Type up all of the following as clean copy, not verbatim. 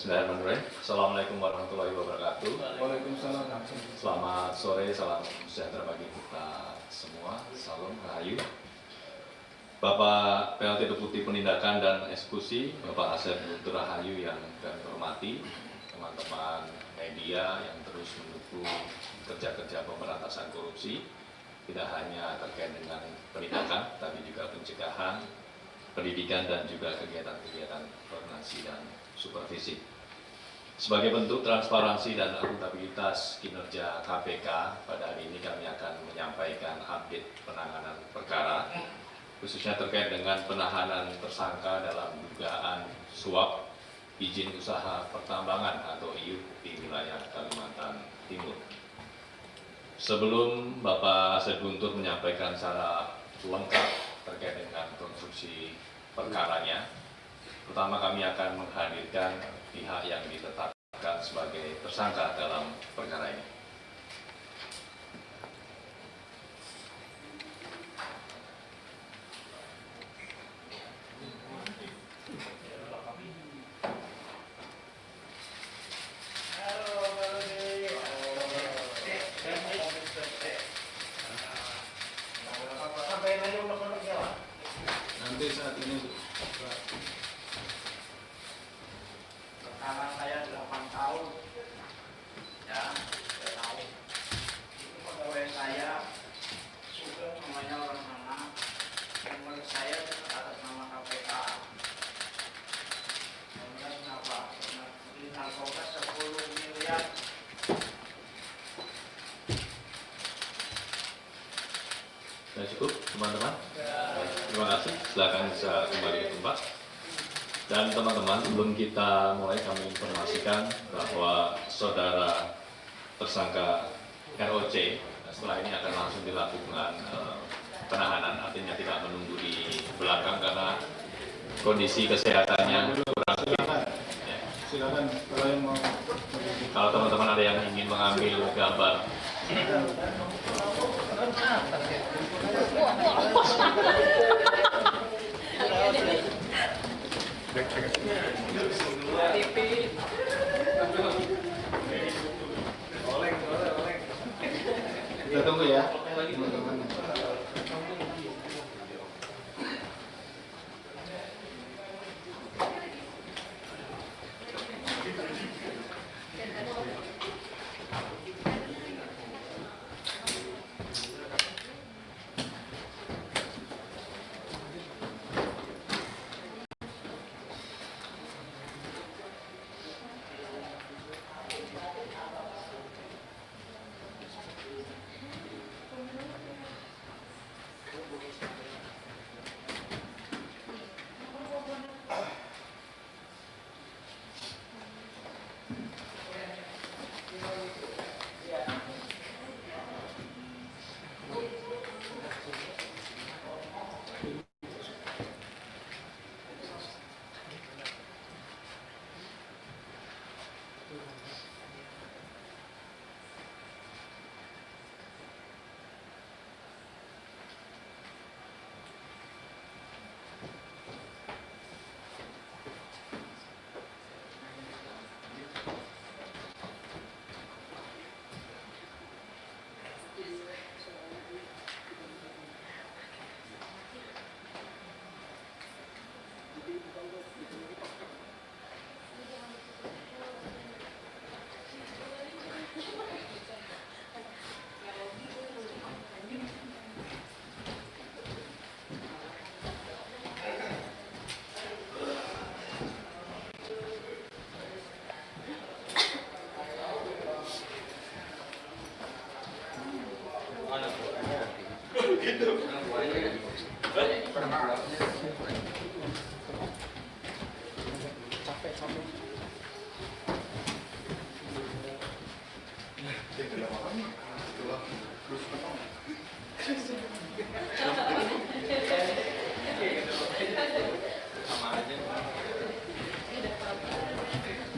Bismillahirrahmanirrahim. Assalamualaikum warahmatullahi wabarakatuh. Waalaikumsalam. Selamat sore, salam sejahtera bagi kita semua. Salam rahayu. Bapak PLT Deputi Penindakan dan Eksekusi, Bapak Asep Guntur Rahayu yang kami hormati, teman-teman media yang terus mendukung kerja-kerja pemberantasan korupsi, tidak hanya terkait dengan penindakan, tapi juga pencegahan, pendidikan, dan juga kegiatan-kegiatan koordinasi dan supervisi. Sebagai bentuk transparansi dan akuntabilitas kinerja KPK, pada hari ini kami akan menyampaikan update penanganan perkara, khususnya terkait dengan penahanan tersangka dalam dugaan suap izin usaha pertambangan atau IUP di wilayah Kalimantan Timur. Sebelum Bapak Asep Guntur menyampaikan secara lengkap terkait dengan konstruksi perkaranya, pertama kami akan menghadirkan pihak yang ditetapkan sebagai tersangka dalam perkara ini. Nanti saat ini Karena saya 8 tahun, ya, saya tahu. Itu pegawai saya, sudah namanya orang mana, yang menurut saya itu atas nama KPK. Kemudian kenapa? Karena di narkoba 10 miliar. Sudah cukup, teman-teman? Terima kasih. Silakan bisa kembali ke tempat. Dan teman-teman, sebelum kita mulai, kami informasikan bahwa saudara tersangka ROC setelah ini akan langsung dilakukan penahanan, artinya tidak menunggu di belakang karena kondisi kesehatannya kurang fit. Ya. silakan kalau yang mau. Kalau teman-teman ada yang ingin mengambil gambar, Kita tunggu ya, teman-teman.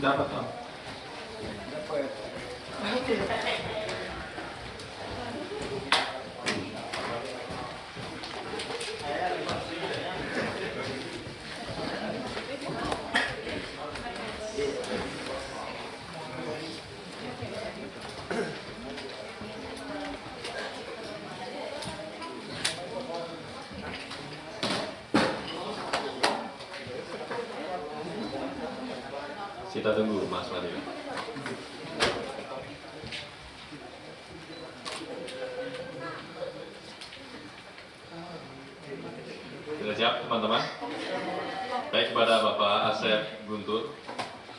Dapat, Om. Kita tunggu Mas Fadil. Sudah siap teman-teman? Baik, kepada Bapak Asep Guntur,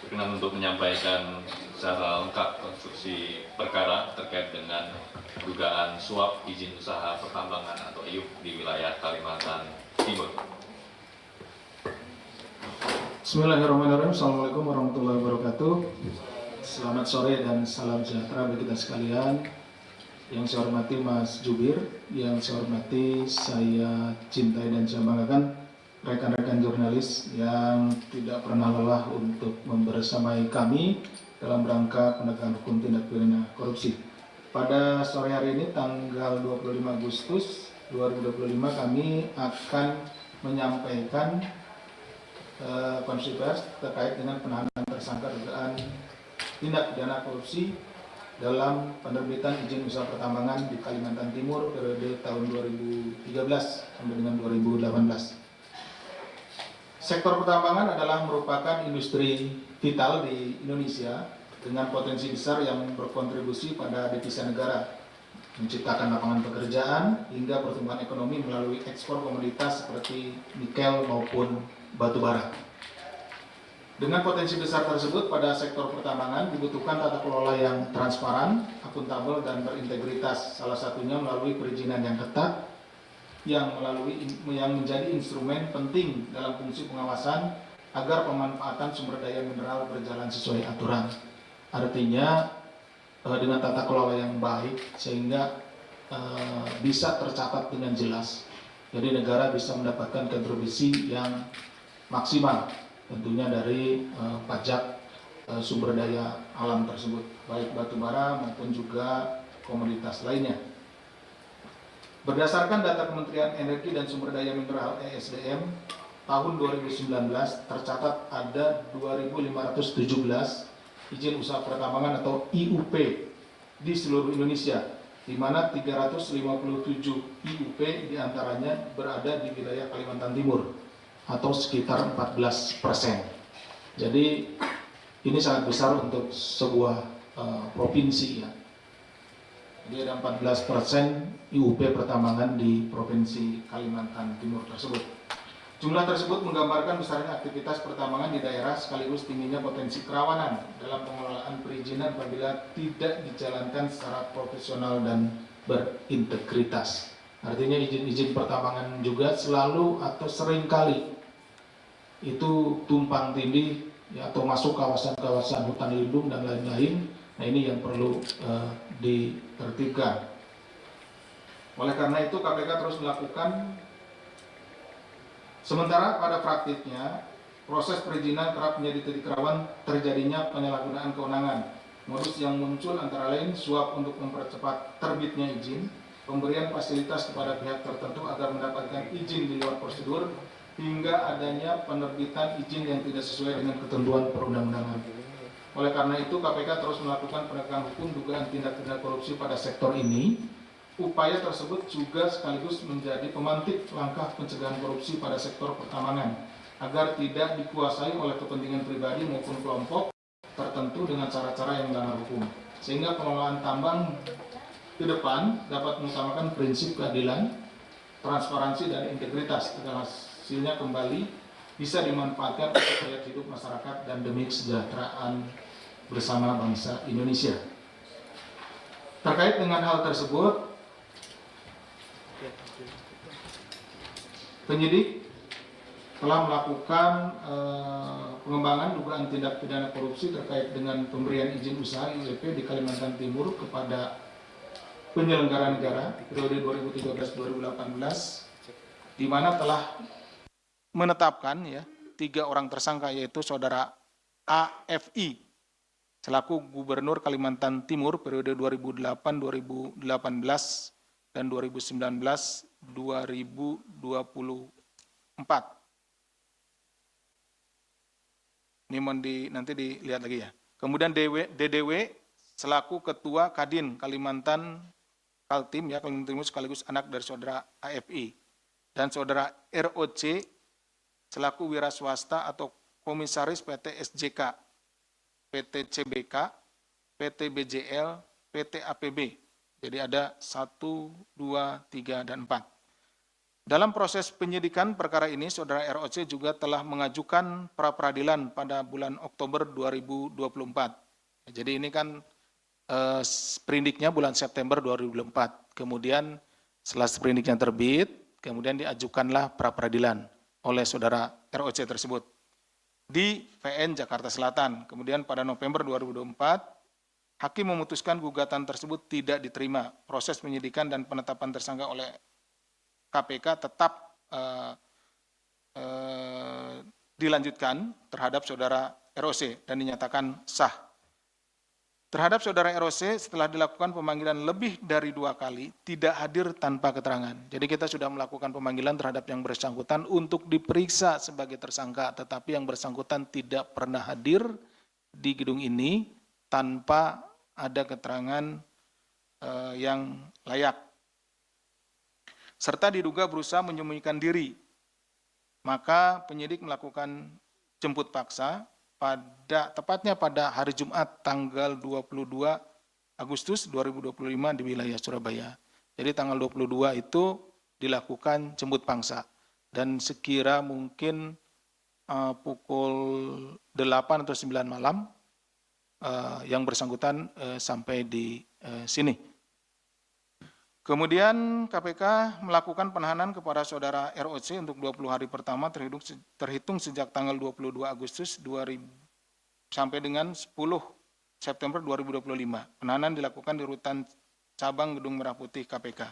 berkenan untuk menyampaikan secara lengkap konstruksi perkara terkait dengan dugaan suap izin usaha pertambangan atau IUP di wilayah Kalimantan Timur. Bismillahirrahmanirrahim. Assalamualaikum warahmatullahi wabarakatuh. Selamat sore dan salam sejahtera bagi kita sekalian. Yang saya hormati Mas Jubir, yang saya hormati, saya cintai dan saya banggakan rekan-rekan jurnalis yang tidak pernah lelah untuk membersamai kami dalam rangka penegakan hukum tindak pidana korupsi. Pada sore hari ini tanggal 25 Agustus 2025 kami akan menyampaikan konferensi pers terkait dengan penahanan tersangka dugaan tindak pidana korupsi dalam penerbitan izin usaha pertambangan di Kalimantan Timur periode tahun 2013 sampai dengan 2018. Sektor pertambangan adalah merupakan industri vital di Indonesia dengan potensi besar yang berkontribusi pada devisa negara, menciptakan lapangan pekerjaan hingga pertumbuhan ekonomi melalui ekspor komoditas seperti nikel maupun batu bara. Dengan potensi besar tersebut, pada sektor pertambangan dibutuhkan tata kelola yang transparan, akuntabel, dan berintegritas. Salah satunya melalui perizinan yang ketat, yang menjadi instrumen penting dalam fungsi pengawasan agar pemanfaatan sumber daya mineral berjalan sesuai aturan. Artinya dengan tata kelola yang baik sehingga bisa tercatat dengan jelas. Jadi negara bisa mendapatkan kontribusi yang maksimal tentunya dari pajak sumber daya alam tersebut, baik batu bara maupun juga komoditas lainnya. Berdasarkan data Kementerian Energi dan Sumber Daya Mineral (ESDM), tahun 2019 tercatat ada 2.517 izin usaha pertambangan atau IUP di seluruh Indonesia, di mana 357 IUP diantaranya berada di wilayah Kalimantan Timur atau sekitar 14%. Jadi ini sangat besar untuk sebuah provinsi ya. Jadi ada 14% IUP pertambangan di Provinsi Kalimantan Timur tersebut. Jumlah tersebut menggambarkan besarnya aktivitas pertambangan di daerah sekaligus tingginya potensi kerawanan dalam pengelolaan perizinan apabila tidak dijalankan secara profesional dan berintegritas. Artinya izin-izin pertambangan juga selalu atau seringkali itu tumpang tindih ya, atau masuk kawasan-kawasan hutan lindung dan lain-lain. Nah ini yang perlu ditertibkan. Oleh karena itu KPK terus melakukan, sementara pada praktiknya proses perizinan kerap menjadi titik rawan terjadinya penyalahgunaan kewenangan. Modus yang muncul antara lain suap untuk mempercepat terbitnya izin, pemberian fasilitas kepada pihak tertentu agar mendapatkan izin di luar prosedur, hingga adanya penerbitan izin yang tidak sesuai dengan ketentuan perundang-undangan. Oleh karena itu, KPK terus melakukan penegakan hukum dugaan tindak pidana korupsi pada sektor ini. Upaya tersebut juga sekaligus menjadi pemantik langkah pencegahan korupsi pada sektor pertambangan, agar tidak dikuasai oleh kepentingan pribadi maupun kelompok tertentu dengan cara-cara yang melanggar hukum. Sehingga pengelolaan tambang ke depan dapat mengutamakan prinsip keadilan, transparansi, dan integritas, agar hasilnya kembali bisa dimanfaatkan untuk gaya hidup masyarakat dan demi kesejahteraan bersama bangsa Indonesia. Terkait dengan hal tersebut, penyidik telah melakukan pengembangan dugaan tindak pidana korupsi terkait dengan pemberian izin usaha IUP di Kalimantan Timur kepada penyelenggara negara periode 2013-2018, di mana telah menetapkan ya 3 orang tersangka, yaitu saudara AFI selaku Gubernur Kalimantan Timur periode 2008-2018 dan 2019-2024. Ini nanti dilihat lagi ya. Kemudian DDW selaku Ketua Kadin Kalimantan Kaltim ya, Kalimantan Timur sekaligus anak dari saudara AFI, dan saudara ROC selaku wira swasta atau komisaris PT SJK PT CBK, PT BJL, PT APB. Jadi ada 1, 2, 3, dan 4. Dalam proses penyidikan perkara ini, Saudara ROC juga telah mengajukan pra-peradilan pada bulan Oktober 2024. Jadi ini kan sprindiknya bulan September 2024. Kemudian setelah sprindiknya terbit, kemudian diajukanlah pra-peradilan oleh Saudara ROC tersebut di PN Jakarta Selatan. Kemudian pada November 2024, hakim memutuskan gugatan tersebut tidak diterima. Proses penyidikan dan penetapan tersangka oleh KPK tetap dilanjutkan terhadap Saudara ROC dan dinyatakan sah. Terhadap Saudara ROC setelah dilakukan pemanggilan lebih dari 2 kali, tidak hadir tanpa keterangan. Jadi kita sudah melakukan pemanggilan terhadap yang bersangkutan untuk diperiksa sebagai tersangka, tetapi yang bersangkutan tidak pernah hadir di gedung ini tanpa ada keterangan yang layak. Serta diduga berusaha menyembunyikan diri. Maka penyidik melakukan jemput paksa tepatnya pada hari Jumat tanggal 22 Agustus 2025 di wilayah Surabaya. Jadi tanggal 22 itu dilakukan jemput paksa dan sekira mungkin pukul 8 atau 9 malam yang bersangkutan sampai di sini. Kemudian KPK melakukan penahanan kepada Saudara ROC untuk 20 hari pertama terhitung sejak tanggal 22 Agustus 2000 sampai dengan 10 September 2025. Penahanan dilakukan di rutan cabang Gedung Merah Putih KPK.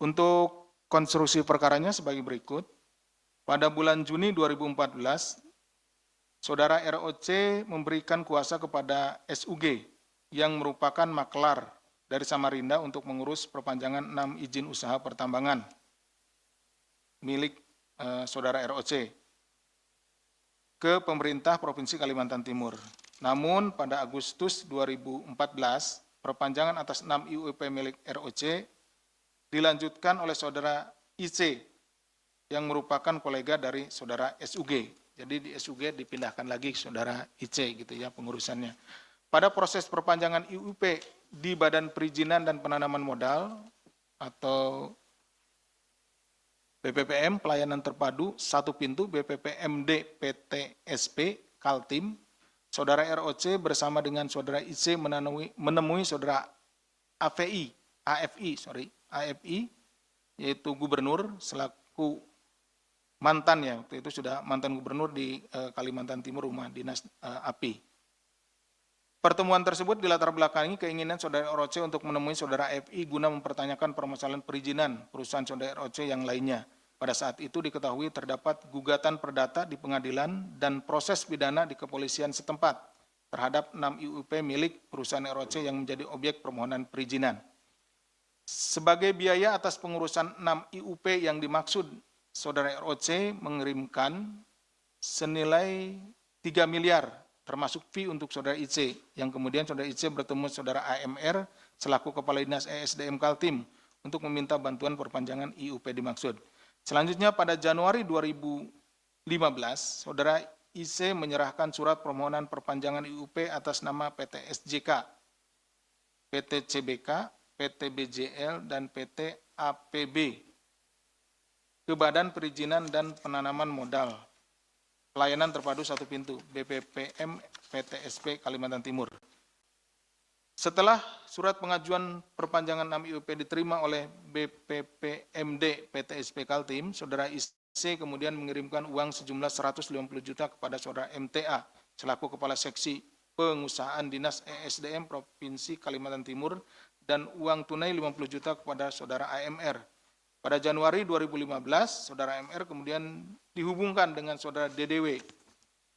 Untuk konstruksi perkaranya sebagai berikut. Pada bulan Juni 2014, Saudara ROC memberikan kuasa kepada SUG yang merupakan maklar dari Samarinda untuk mengurus perpanjangan 6 izin usaha pertambangan milik Saudara ROC ke pemerintah Provinsi Kalimantan Timur. Namun pada Agustus 2014, perpanjangan atas 6 IUP milik ROC dilanjutkan oleh Saudara IC yang merupakan kolega dari Saudara SUG. Jadi di SUG dipindahkan lagi Saudara IC gitu ya pengurusannya. Pada proses perpanjangan IUP di Badan Perizinan dan Penanaman Modal atau BPPM Pelayanan Terpadu Satu Pintu BPPMD PTSP Kaltim, Saudara ROC bersama dengan Saudara IC menemui Saudara AFI, yaitu gubernur selaku mantan ya, waktu itu sudah mantan gubernur di Kalimantan Timur, rumah dinas API. Pertemuan tersebut dilatar belakangi keinginan Saudara ROC untuk menemui Saudara AFI guna mempertanyakan permasalahan perizinan perusahaan Saudara ROC yang lainnya. Pada saat itu diketahui terdapat gugatan perdata di pengadilan dan proses pidana di kepolisian setempat terhadap 6 IUP milik perusahaan ROC yang menjadi objek permohonan perizinan. Sebagai biaya atas pengurusan 6 IUP yang dimaksud, Saudara ROC mengirimkan senilai 3 miliar termasuk fee untuk Saudara IC, yang kemudian Saudara IC bertemu Saudara AMR selaku Kepala Dinas ESDM Kaltim untuk meminta bantuan perpanjangan IUP dimaksud. Selanjutnya pada Januari 2015, Saudara IC menyerahkan surat permohonan perpanjangan IUP atas nama PT SJK, PT CBK, PT BJL, dan PT APB ke Badan Perizinan dan Penanaman Modal Pelayanan Terpadu Satu Pintu BPPM PTSP Kalimantan Timur. Setelah surat pengajuan perpanjangan 6 IUP diterima oleh BPPMD PTSP Kaltim, Saudara IC kemudian mengirimkan uang sejumlah 150 juta kepada Saudara MTA selaku Kepala Seksi Pengusahaan Dinas ESDM Provinsi Kalimantan Timur dan uang tunai 50 juta kepada Saudara AMR. Pada Januari 2015, Saudara AMR kemudian dihubungkan dengan Saudara DDW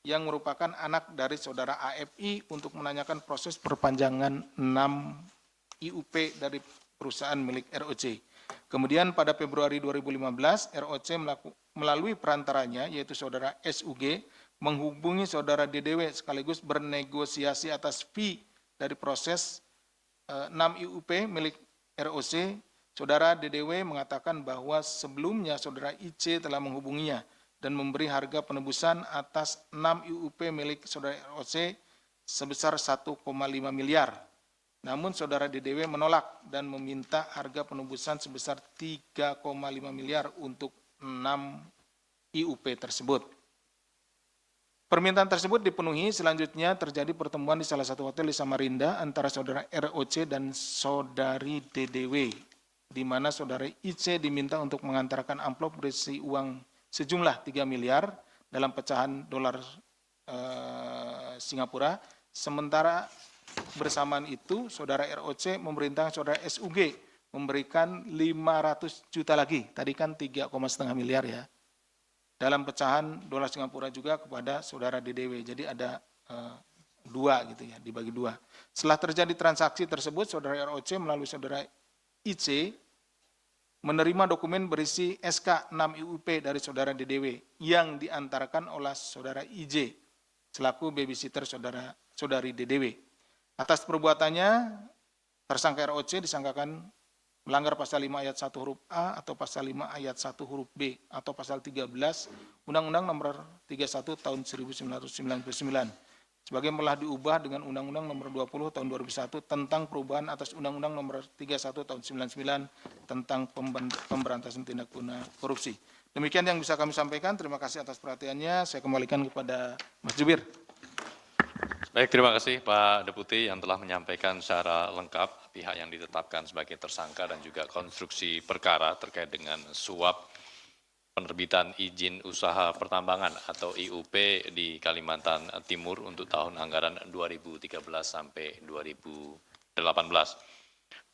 yang merupakan anak dari Saudara AFI untuk menanyakan proses perpanjangan 6 IUP dari perusahaan milik ROC. Kemudian pada Februari 2015, ROC melalui perantaranya yaitu Saudara SUG menghubungi Saudara DDW sekaligus bernegosiasi atas fee dari proses 6 IUP milik ROC. Saudara DDW mengatakan bahwa sebelumnya Saudara IC telah menghubunginya dan memberi harga penebusan atas 6 IUP milik Saudara ROC sebesar 1,5 miliar. Namun saudara DDW menolak dan meminta harga penembusan sebesar 3,5 miliar untuk 6 IUP tersebut. Permintaan tersebut dipenuhi, selanjutnya terjadi pertemuan di salah satu hotel di Samarinda antara saudara ROC dan saudari DDW, di mana saudara IC diminta untuk mengantarkan amplop berisi uang sejumlah 3 miliar dalam pecahan dolar Singapura. Sementara bersamaan itu, saudara ROC memerintahkan saudara SUG memberikan 500 juta lagi, tadi kan 3,5 miliar ya, dalam pecahan dolar Singapura juga kepada saudara DDW. Jadi ada dua gitu ya, dibagi dua. Setelah terjadi transaksi tersebut, saudara ROC melalui saudara IC menerima dokumen berisi SK 6 IUP dari saudara DDW yang diantarkan oleh saudara IJ selaku babysitter saudari DDW. Atas perbuatannya, tersangka ROC disangkakan melanggar pasal 5 ayat 1 huruf A atau pasal 5 ayat 1 huruf B atau pasal 13 Undang-Undang nomor 31 tahun 1999 sebagai telah diubah dengan Undang-Undang nomor 20 tahun 2001 tentang perubahan atas Undang-Undang nomor 31 tahun 99 tentang pemberantasan tindak pidana korupsi. Demikian yang bisa kami sampaikan. Terima kasih atas perhatiannya. Saya kembalikan kepada Mas Jubir. Baik, terima kasih Pak Deputi yang telah menyampaikan secara lengkap pihak yang ditetapkan sebagai tersangka dan juga konstruksi perkara terkait dengan suap penerbitan izin usaha pertambangan atau IUP di Kalimantan Timur untuk tahun anggaran 2013 sampai 2018.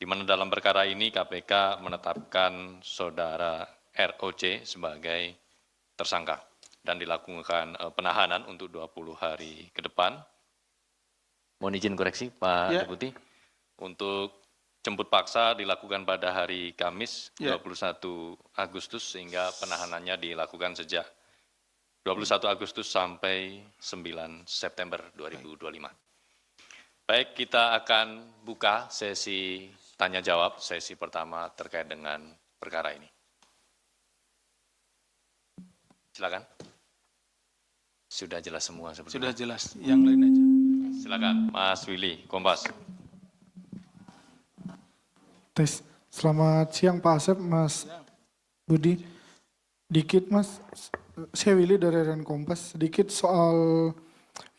Di mana dalam perkara ini KPK menetapkan saudara ROC sebagai tersangka dan dilakukan penahanan untuk 20 hari ke depan. Mohon izin koreksi Pak Deputi, untuk jemput paksa dilakukan pada hari Kamis 21 Agustus sehingga penahanannya dilakukan sejak 21 Agustus sampai 9 September 2025. Baik, kita akan buka sesi tanya jawab, sesi pertama terkait dengan perkara ini. Silakan. Sudah jelas semua sepertinya. Sudah jelas, yang lain aja. Silakan, Mas Willy, Kompas. Tes. Selamat siang Pak Asep, Mas Budi. Dikit Mas, saya Willy dari RN Kompas. Sedikit soal,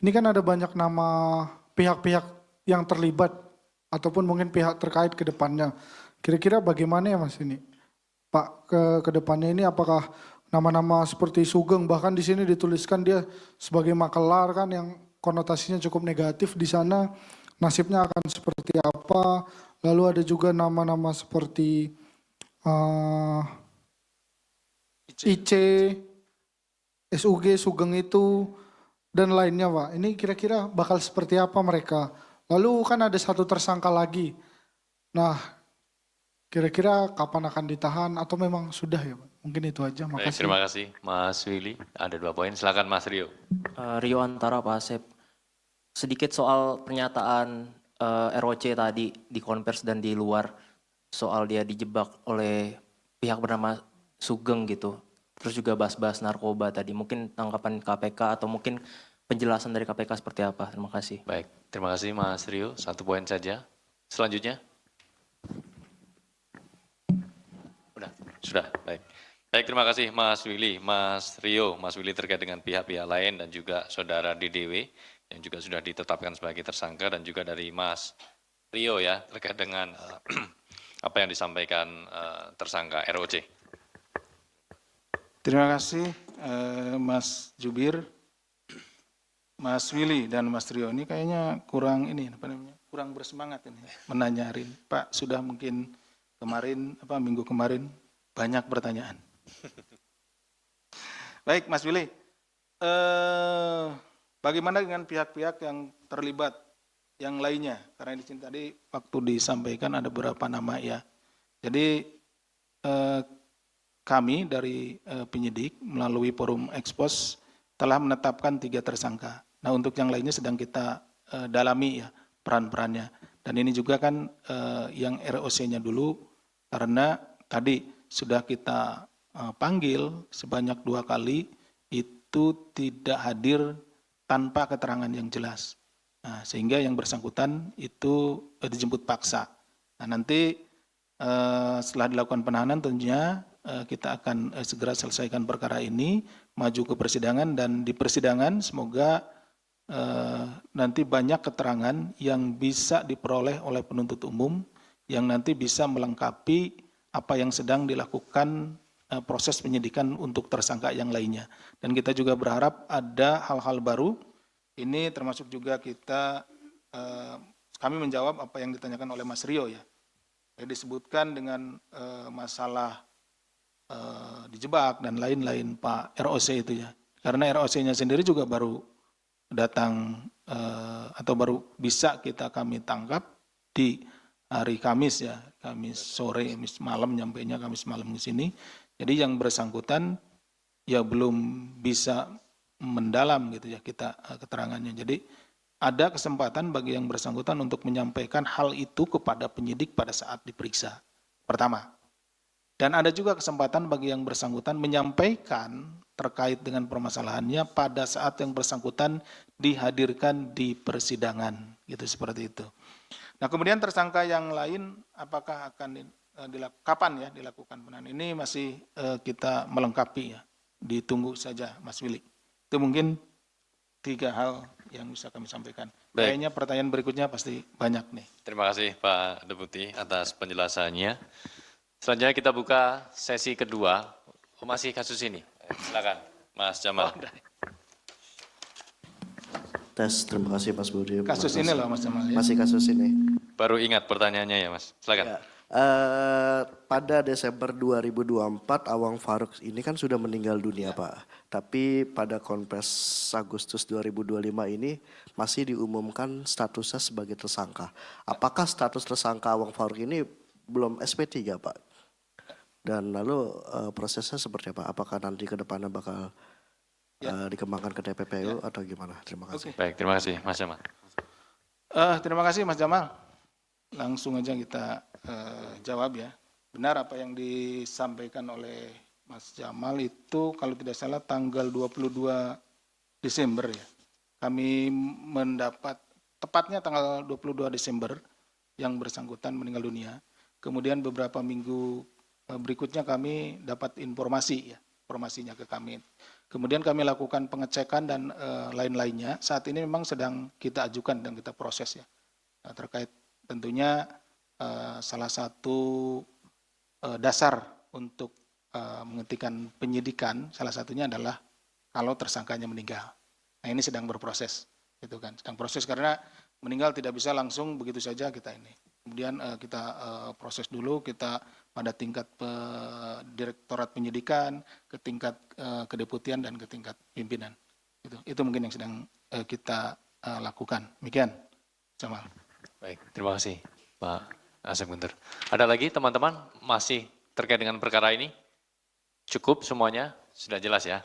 ini kan ada banyak nama pihak-pihak yang terlibat, ataupun mungkin pihak terkait ke depannya. Kira-kira bagaimana ya Mas ini? Pak, ke depannya ini apakah nama-nama seperti Sugeng, bahkan di sini dituliskan dia sebagai makelar kan yang konotasinya cukup negatif di sana, nasibnya akan seperti apa? Lalu ada juga nama-nama seperti IC, SUG, Sugeng itu, dan lainnya Pak. Ini kira-kira bakal seperti apa mereka? Lalu kan ada satu tersangka lagi. Nah, kira-kira kapan akan ditahan atau memang sudah ya Pak? Mungkin itu aja, makasih. Baik, terima kasih Mas Willy. Ada 2 poin, silakan Mas Rio. Rio Antara Pak Asep. Sedikit soal pernyataan ROC tadi di konvers dan di luar soal dia dijebak oleh pihak bernama Sugeng gitu. Terus juga bahas-bahas narkoba tadi. Mungkin tanggapan KPK atau mungkin penjelasan dari KPK seperti apa? Terima kasih. Baik, terima kasih Mas Rio. 1 poin saja. Selanjutnya. Sudah, baik. Baik, terima kasih Mas Willy, Mas Rio, Mas Willy terkait dengan pihak-pihak lain dan juga saudara DDW yang juga sudah ditetapkan sebagai tersangka dan juga dari Mas Rio ya terkait dengan apa yang disampaikan tersangka ROC. Terima kasih Mas Jubir, Mas Willy dan Mas Rio. Ini kayaknya kurang kurang bersemangat ini menanyarin. Pak sudah mungkin kemarin minggu kemarin banyak pertanyaan. Baik Mas Willy, bagaimana dengan pihak-pihak yang terlibat yang lainnya? Karena di sini tadi waktu disampaikan ada beberapa nama ya. Jadi kami dari penyidik melalui forum Expos telah menetapkan 3 tersangka. Nah untuk yang lainnya sedang kita dalami ya peran-perannya. Dan ini juga kan yang ROC-nya dulu karena tadi sudah kita panggil sebanyak 2 kali itu tidak hadir tanpa keterangan yang jelas. Nah, sehingga yang bersangkutan itu dijemput paksa. Nah, nanti setelah dilakukan penahanan tentunya kita akan segera selesaikan perkara ini, maju ke persidangan, dan di persidangan semoga nanti banyak keterangan yang bisa diperoleh oleh penuntut umum yang nanti bisa melengkapi apa yang sedang dilakukan proses penyidikan untuk tersangka yang lainnya. Dan kita juga berharap ada hal-hal baru. Ini termasuk juga kami menjawab apa yang ditanyakan oleh Mas Rio ya. Disebutkan dengan masalah dijebak dan lain-lain Pak ROC itu ya. Karena ROC-nya sendiri juga baru datang atau baru bisa kami tangkap di hari Kamis ya, Kamis sore, Kamis malam, nyampainya Kamis malam ke sini. Jadi yang bersangkutan ya belum bisa mendalam gitu ya kita keterangannya. Jadi ada kesempatan bagi yang bersangkutan untuk menyampaikan hal itu kepada penyidik pada saat diperiksa. Pertama. Dan ada juga kesempatan bagi yang bersangkutan menyampaikan terkait dengan permasalahannya pada saat yang bersangkutan dihadirkan di persidangan. Gitu, seperti itu. Nah, kemudian tersangka yang lain apakah akan kapan ya dilakukan penahanan? Ini masih kita melengkapi ya. Ditunggu saja Mas Willy. Itu mungkin 3 hal yang bisa kami sampaikan. Baik. Kayaknya pertanyaan berikutnya pasti banyak nih. Terima kasih Pak Deputi atas penjelasannya. Selanjutnya kita buka sesi kedua. Masih kasus ini. Silakan Mas Jamal. Tes, terima kasih Mas Budi. Kasus ini loh Mas Jamal ya. Masih kasus ini. Baru ingat pertanyaannya ya Mas. Silakan. Ya. Pada Desember 2024 Awang Faruk ini kan sudah meninggal dunia Pak. Tapi pada Konpres Agustus 2025 ini masih diumumkan statusnya sebagai tersangka. Apakah status tersangka Awang Faruk ini belum SP3 Pak? Dan lalu prosesnya seperti apa? Apakah nanti ke depannya bakal dikembangkan ke TPPU atau gimana? Terima kasih. Baik, terima kasih Mas Jamal. Terima kasih Mas Jamal. Langsung aja kita jawab ya. Benar apa yang disampaikan oleh Mas Jamal itu kalau tidak salah tanggal 22 Desember ya. Kami mendapat tepatnya tanggal 22 Desember yang bersangkutan meninggal dunia. Kemudian beberapa minggu berikutnya kami dapat informasi ya, informasinya ke kami. Kemudian kami lakukan pengecekan dan lain-lainnya. Saat ini memang sedang kita ajukan dan kita proses ya. Terkait tentunya salah satu dasar untuk menghentikan penyidikan salah satunya adalah kalau tersangkanya meninggal. Nah ini sedang berproses, gitu kan? Sedang proses karena meninggal tidak bisa langsung begitu saja kita ini. Kemudian kita proses dulu, kita pada tingkat Direktorat Penyidikan, ke tingkat kedeputian dan ke tingkat pimpinan. Itu mungkin yang sedang kita lakukan. Demikian, Jamal. Baik, terima kasih Pak Asep Guntur. Ada lagi teman-teman masih terkait dengan perkara ini? Cukup semuanya? Sudah jelas ya?